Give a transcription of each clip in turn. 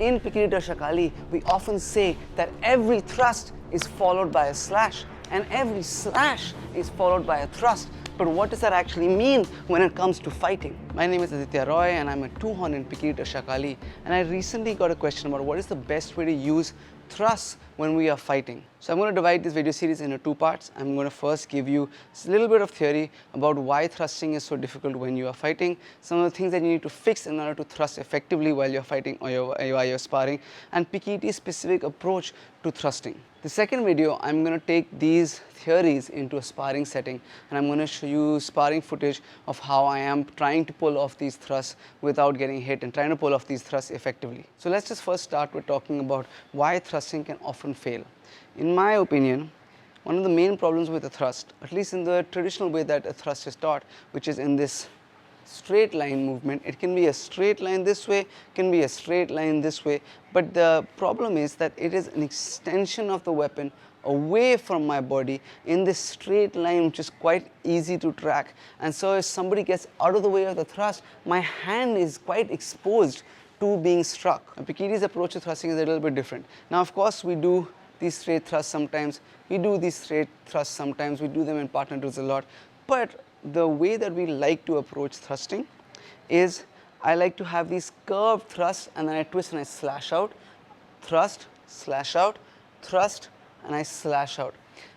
In Pekiti Tirsia, we often say that every thrust is followed by a slash and every slash is followed by a thrust. But what does that actually mean when it comes to fighting? My name is Aditya Roy and I'm a 2-horn in Pekiti Tirsia, and I recently got a question about what is the best way to use thrusts when we are fighting. So I'm going to divide this video series into 2 parts. I'm going to first give you a little bit of theory about why thrusting is so difficult when you are fighting, some of the things that you need to fix in order to thrust effectively while you're fighting or while you're sparring, and Pekiti's specific approach to thrusting. The second video, I'm going to take these theories into a sparring setting and I'm going to show you sparring footage of how I am trying to pull off these thrusts without getting hit and trying to pull off these thrusts effectively. So let's just first start with talking about why thrusting can often fail. In my opinion, one of the main problems with a thrust, at least in the traditional way that a thrust is taught, which is in this straight line movement. It can be a straight line this way, can be a straight line this way, but the problem is that it is an extension of the weapon away from my body in this straight line, which is quite easy to track. And so if somebody gets out of the way of the thrust, my hand is quite exposed to being struck. Pekiti's approach to thrusting is a little bit different. Now of course we do these straight thrusts sometimes, we do these straight thrusts sometimes, we do them in partner drills a lot, but the way that we like to approach thrusting is I like to have these curved thrusts and then I twist and I slash out, thrust, slash out, thrust, and I slash out.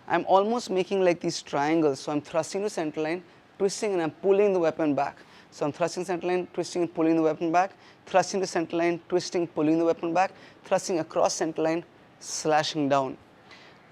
I'm almost making like these triangles, so I'm thrusting to center line, twisting and I'm pulling the weapon back. So I'm thrusting center line, twisting and pulling the weapon back, thrusting to center line, twisting, pulling the weapon back, thrusting across center line, slashing down.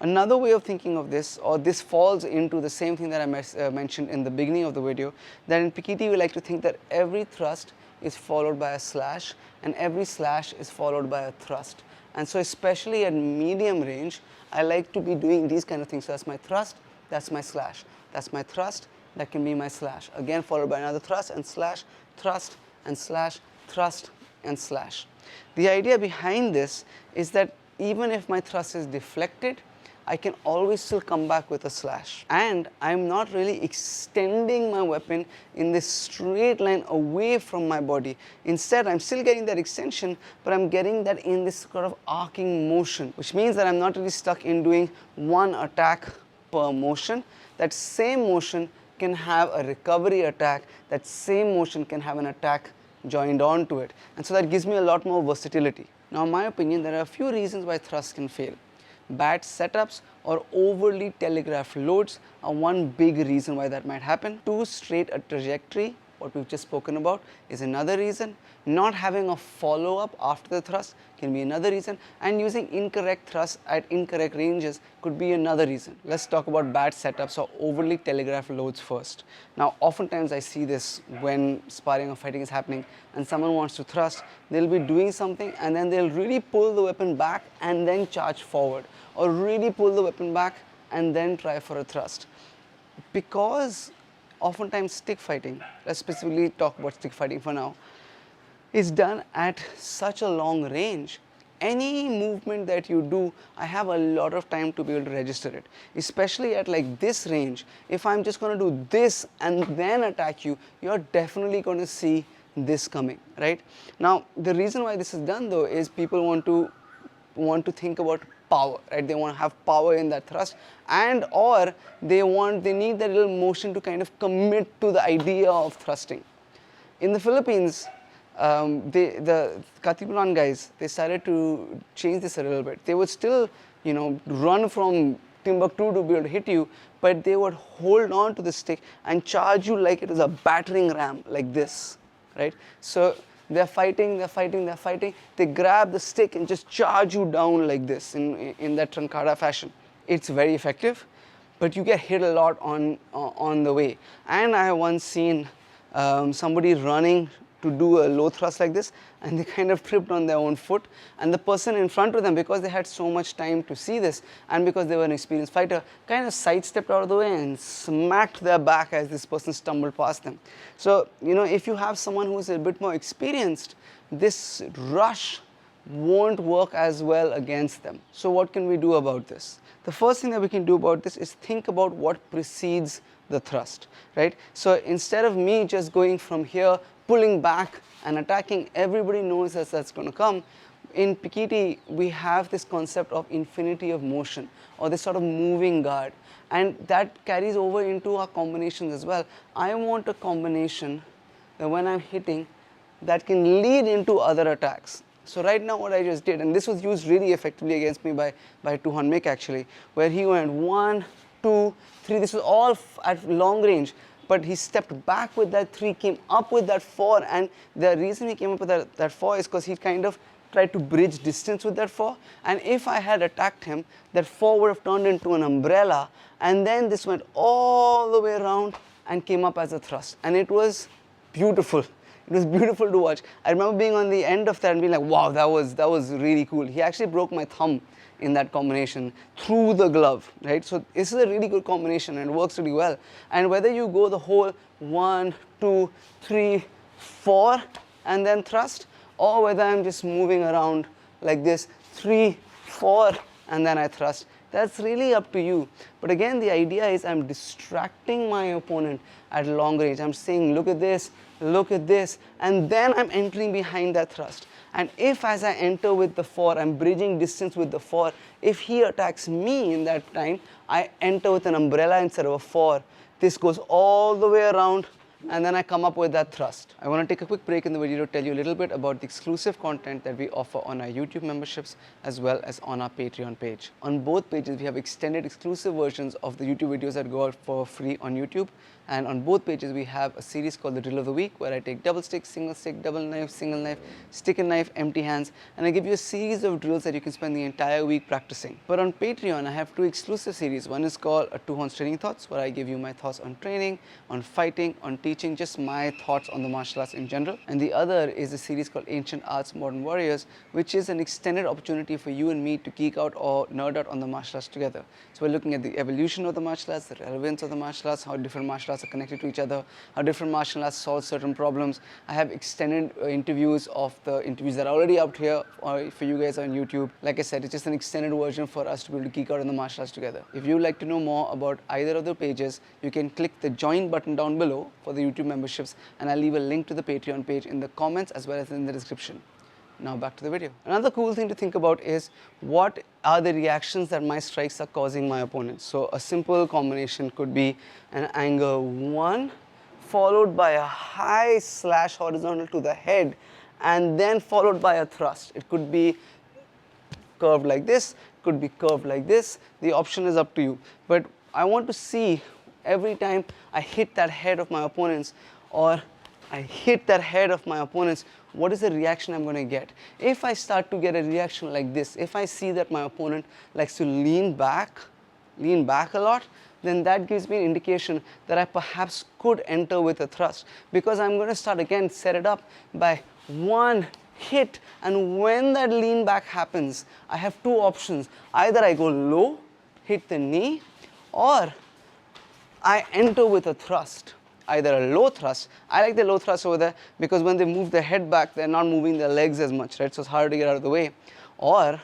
Another way of thinking of this, or this falls into the same thing that I mentioned in the beginning of the video, that in Pekiti we like to think that every thrust is followed by a slash and every slash is followed by a thrust. And so especially at medium range, I like to be doing these kind of things. So that's my thrust, that's my slash. That's my thrust, that can be my slash. Again followed by another thrust and slash, thrust and slash, thrust and slash. The idea behind this is that even if my thrust is deflected, I can always still come back with a slash. And I'm not really extending my weapon in this straight line away from my body. Instead, I'm still getting that extension, but I'm getting that in this sort of arcing motion, which means that I'm not really stuck in doing one attack per motion. That same motion can have a recovery attack. That same motion can have an attack joined onto it. And so that gives me a lot more versatility. Now, in my opinion, there are a few reasons why thrusts can fail. Bad setups or overly telegraphed loads are one big reason why that might happen. Too straight a trajectory, what we've just spoken about, is another reason. Not having a follow-up after the thrust can be another reason, and using incorrect thrusts at incorrect ranges could be another reason. Let's talk about bad setups or overly telegraphed loads first. Now oftentimes I see this when sparring or fighting is happening and someone wants to thrust, they'll be doing something and then they'll really pull the weapon back and then charge forward, or really pull the weapon back and then try for a thrust. Because oftentimes stick fighting, let's specifically talk about stick fighting for now, is done at such a long range. Any movement that you do, I have a lot of time to be able to register it. Especially at like this range, if I'm just going to do this and then attack you, you're definitely going to see this coming, right? Now, the reason why this is done though is people want to think about power, right? They want to have power in that thrust, and or they need that little motion to kind of commit to the idea of thrusting. In the Philippines, the Katipunan guys, they started to change this a little bit. They would still, run from Timbuktu to be able to hit you, but they would hold on to the stick and charge you like it was a battering ram, like this, right? So they're fighting, they grab the stick and just charge you down like this in that trancada fashion. It's very effective, but you get hit a lot on the way. And I have once seen somebody running to do a low thrust like this, and they kind of tripped on their own foot, and the person in front of them, because they had so much time to see this and because they were an experienced fighter, kind of sidestepped out of the way and smacked their back as this person stumbled past them. So if you have someone who is a bit more experienced, this rush won't work as well against them. So what can we do about this? The first thing that we can do about this is think about what precedes the thrust, right? So instead of me just going from here, pulling back and attacking, everybody knows that that's going to come. in Pekiti, we have this concept of infinity of motion, or this sort of moving guard, and that carries over into our combinations as well. I want a combination that when I'm hitting, that can lead into other attacks. So right now what I just did, and this was used really effectively against me by Tuhon Mick actually, where he went 1, 2, 3, this was all at long range, but he stepped back with that 3, came up with that 4, and the reason he came up with that 4 is because he kind of tried to bridge distance with that 4, and if I had attacked him, that 4 would have turned into an umbrella, and then this went all the way around and came up as a thrust, and it was beautiful. It was beautiful to watch. I remember being on the end of that and being like, wow, that was really cool. He actually broke my thumb in that combination through the glove, right? So this is a really good combination and it works really well. And whether you go the whole 1, 2, 3, 4 and then thrust, or whether I'm just moving around like this, 3, 4 and then I thrust, that's really up to you. But again, the idea is I'm distracting my opponent at long range. I'm saying, look at this, and then I'm entering behind that thrust. And if as I enter with the 4, I'm bridging distance with the 4, if he attacks me in that time, I enter with an umbrella instead of a 4. This goes all the way around, and then I come up with that thrust. I want to take a quick break in the video to tell you a little bit about the exclusive content that we offer on our YouTube memberships as well as on our Patreon page. On both pages, we have extended exclusive versions of the YouTube videos that go out for free on YouTube. And on both pages, we have a series called the Drill of the Week, where I take double stick, single stick, double knife, single knife, stick and knife, empty hands, and I give you a series of drills that you can spend the entire week practicing. But on Patreon, I have 2 exclusive series. One is called Tuhon's Training Thoughts, where I give you my thoughts on training, on fighting, on teaching, just my thoughts on the martial arts in general. And the other is a series called Ancient Arts, Modern Warriors, which is an extended opportunity for you and me to geek out or nerd out on the martial arts together. So we're looking at the evolution of the martial arts, the relevance of the martial arts, how different martial arts are connected to each other, how different martial arts solve certain problems. I have extended interviews of the interviews that are already out here for you guys on YouTube. Like I said, it's just an extended version for us to be able to geek out on the martial arts together. If you would like to know more about either of the pages, you can click the join button down below for the YouTube memberships, and I'll leave a link to the Patreon page in the comments as well as in the description. Now back to the video. Another cool thing to think about is what are the reactions that my strikes are causing my opponents. So a simple combination could be an angle 1 followed by a high slash horizontal to the head and then followed by a thrust. It could be curved like this, could be curved like this. The option is up to you. But I want to see every time I hit that head of my opponents or I hit that head of my opponents, what is the reaction I'm going to get? If I start to get a reaction like this, if I see that my opponent likes to lean back a lot, then that gives me an indication that I perhaps could enter with a thrust, because I'm going to start again, set it up by 1 hit, and when that lean back happens, I have 2 options. Either I go low, hit the knee, or I enter with a thrust. Either a low thrust. I like the low thrust over there because when they move their head back, they're not moving their legs as much, right? So it's harder to get out of the way. Or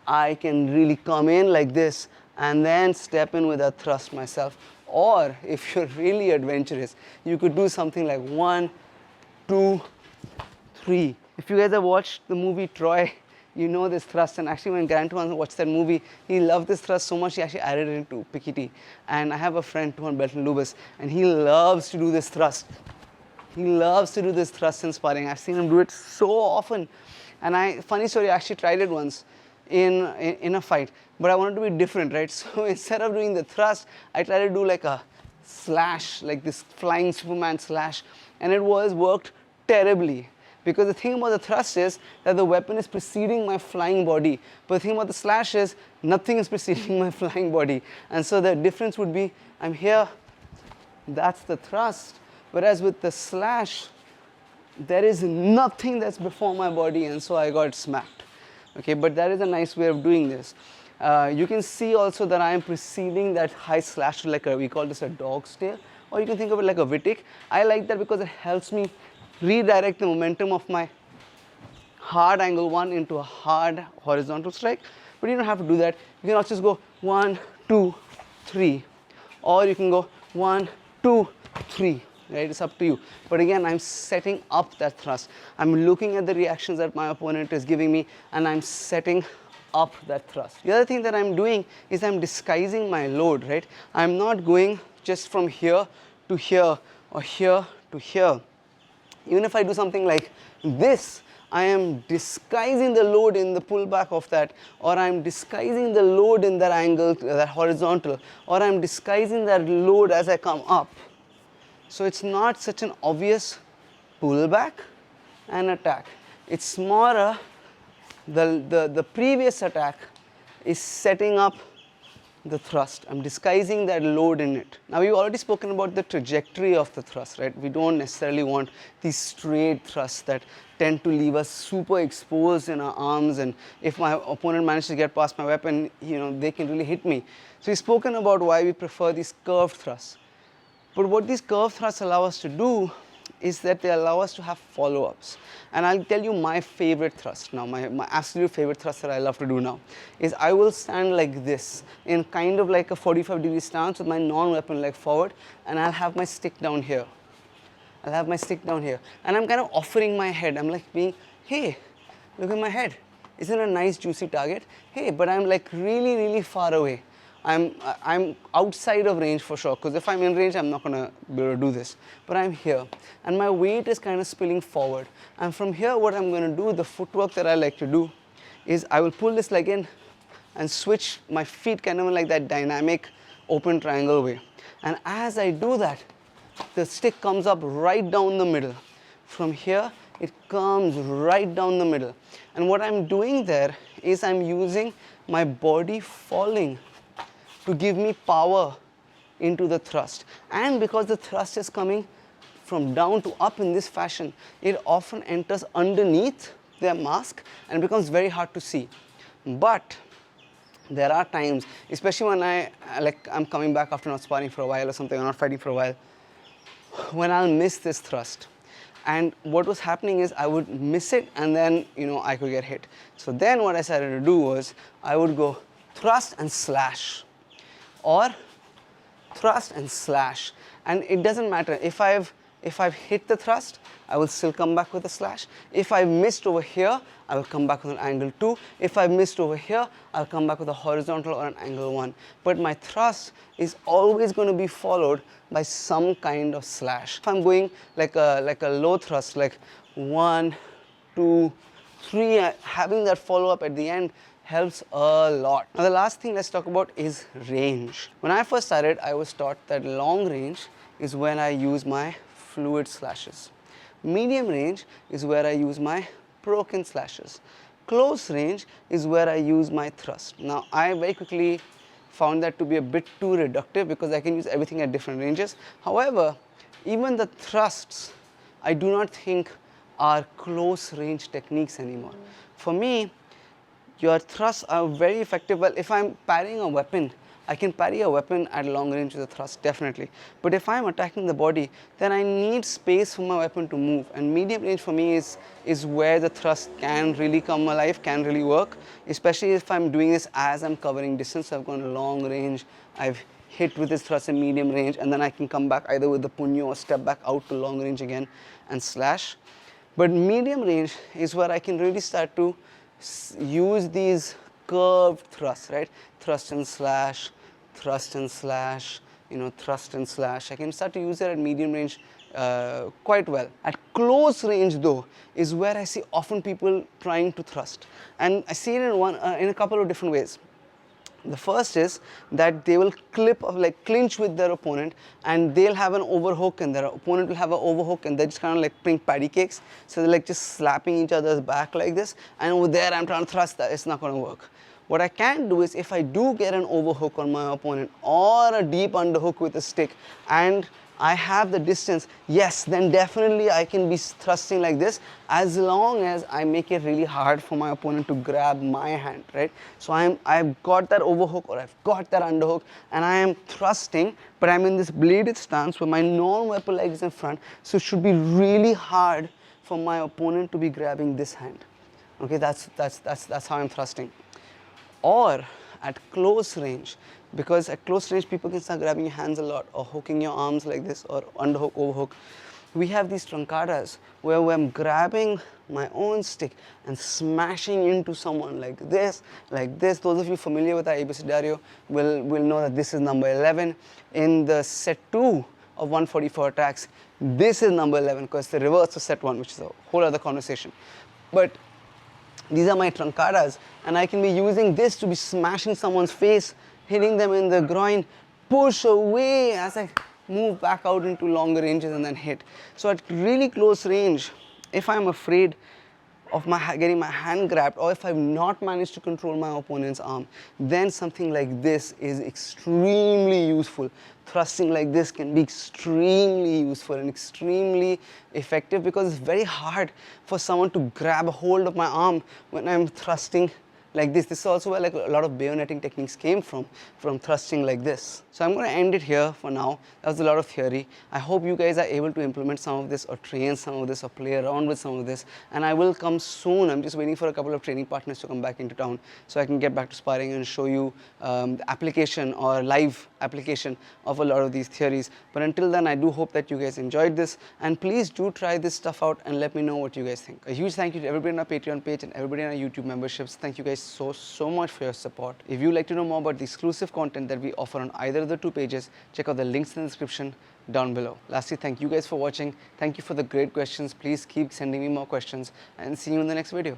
I can really come in like this and then step in with a thrust myself. Or if you're really adventurous, you could do something like 1, 2, 3. If you guys have watched the movie Troy, you know this thrust, and actually when Grant watched that movie, he loved this thrust so much he actually added it into Pekiti. And I have a friend, Tuhon Belton Lubis, and he loves to do this thrust. He loves to do this thrust in sparring. I've seen him do it so often. And funny story, I actually tried it once in a fight, but I wanted to be different, right? So instead of doing the thrust, I tried to do like a slash, like this flying Superman slash, and it worked terribly. Because the thing about the thrust is that the weapon is preceding my flying body. But the thing about the slash is nothing is preceding my flying body. And so the difference would be, I'm here, that's the thrust. Whereas with the slash, there is nothing that's before my body, and so I got smacked. Okay, but that is a nice way of doing this. You can see also that I am preceding that high slash like we call this a dog's tail. Or you can think of it like a Wittig. I like that because it helps me redirect the momentum of my hard angle 1 into a hard horizontal strike. But you don't have to do that. You can also just go 1, 2, 3. Or you can go 1, 2, 3. right? It's up to you. But again, I'm setting up that thrust. I'm looking at the reactions that my opponent is giving me, and I'm setting up that thrust. The other thing that I'm doing is I'm disguising my load, right? I'm not going just from here to here or here to here. Even if I do something like this, I am disguising the load in the pullback of that, or I'm disguising the load in that angle, that horizontal, or I'm disguising that load as I come up. So it's not such an obvious pullback and attack. It's more the previous attack is setting up the thrust. I'm disguising that load in it. Now we've already spoken about the trajectory of the thrust, right? We don't necessarily want these straight thrusts that tend to leave us super exposed in our arms, and if my opponent manages to get past my weapon, they can really hit me. So we've spoken about why we prefer these curved thrusts. But what these curved thrusts allow us to do is that they allow us to have follow-ups. And I'll tell you my favorite thrust now, my absolute favorite thrust that I love to do now is I will stand like this in kind of like a 45-degree stance with my non-weapon leg forward, and I'll have my stick down here. And I'm kind of offering my head. I'm like being, hey, look at my head. Isn't it a nice juicy target? Hey, but I'm like really, really far away. I'm outside of range for sure, because if I'm in range, I'm not going to be able to do this. But I'm here, and my weight is kind of spilling forward. And from here, what I'm going to do, the footwork that I like to do, is I will pull this leg in and switch my feet kind of in like that dynamic open triangle way. And as I do that, the stick comes up right down the middle. From here, it comes right down the middle. And what I'm doing there is I'm using my body falling to give me power into the thrust. And because the thrust is coming from down to up in this fashion, it often enters underneath their mask and becomes very hard to see. But there are times, especially when I'm coming back after not sparring for a while or something, or not fighting for a while, when I'll miss this thrust. And what was happening is I would miss it, and then I could get hit. So then what I decided to do was I would go thrust and slash, or thrust and slash, and it doesn't matter if I've hit the thrust, I will still come back with a slash. If I've missed over here, I will come back with an angle 2. If I've missed over here, I'll come back with a horizontal or an angle 1. But my thrust is always going to be followed by some kind of slash. If I'm going like a low thrust, like 1, 2, 3, having that follow up at the end helps a lot. Now the last thing let's talk about is range. When I first started, I was taught that long range is when I use my fluid slashes. Medium range is where I use my broken slashes. Close range is where I use my thrust. Now I very quickly found that to be a bit too reductive, because I can use everything at different ranges. However, even the thrusts I do not think are close range techniques anymore. For me, your thrusts are very effective. Well, if I'm parrying a weapon, I can parry a weapon at long range with a thrust, definitely. But if I'm attacking the body, then I need space for my weapon to move. And medium range for me is where the thrust can really come alive, can really work, especially if I'm doing this as I'm covering distance. I've gone long range, I've hit with this thrust in medium range, and then I can come back either with the punyo or step back out to long range again and slash. But medium range is where I can really start to use these curved thrusts, right? Thrust and slash, thrust and slash, thrust and slash. I can start to use it at medium range quite well. At close range though is where I see often people trying to thrust, and I see it in a couple of different ways. The first is that they will clinch with their opponent, and they'll have an overhook, and their opponent will have an overhook, and they're just kind of like playing patty cakes. So they're like just slapping each other's back like this, and over there I'm trying to thrust that. It's not going to work. What I can do is, if I do get an overhook on my opponent or a deep underhook with a stick, and I have the distance, yes, then definitely I can be thrusting like this, as long as I make it really hard for my opponent to grab my hand, right? So I've got that overhook or I've got that underhook, and I am thrusting, but I'm in this bladed stance where my non-weapon leg is in front, so it should be really hard for my opponent to be grabbing this hand. Okay, that's how I'm thrusting. Or at close range, because at close range people can start grabbing your hands a lot or hooking your arms like this or underhook, overhook. We have these truncadas where I'm grabbing my own stick and smashing into someone like this, like this. Those of you familiar with our abecedario will know that this is number 11. In the set 2 of 144 attacks, this is number 11 because the reverse of set 1, which is a whole other conversation. But these are my truncadas, and I can be using this to be smashing someone's face, hitting them in the groin, push away as I move back out into longer ranges and then hit. So at really close range, if I'm afraid of getting my hand grabbed, or if I've not managed to control my opponent's arm, then something like this is extremely useful. Thrusting like this can be extremely useful and extremely effective, because it's very hard for someone to grab a hold of my arm when I'm thrusting like this. This is also where like a lot of bayoneting techniques came from thrusting like this. So I'm going to end it here for now. That was a lot of theory. I hope you guys are able to implement some of this or train some of this or play around with some of this, and I will come soon. I'm just waiting for a couple of training partners to come back into town so I can get back to sparring and show you the application or live application of a lot of these theories. But until then, I do hope that you guys enjoyed this, and please do try this stuff out and let me know what you guys think. A huge thank you to everybody on our Patreon page and everybody on our YouTube memberships. Thank you guys so much for your support. If you'd like to know more about the exclusive content that we offer on either of the two pages, check out the links in the description down below. Lastly, thank you guys for watching. Thank you for the great questions. Please keep sending me more questions, and see you in the next video.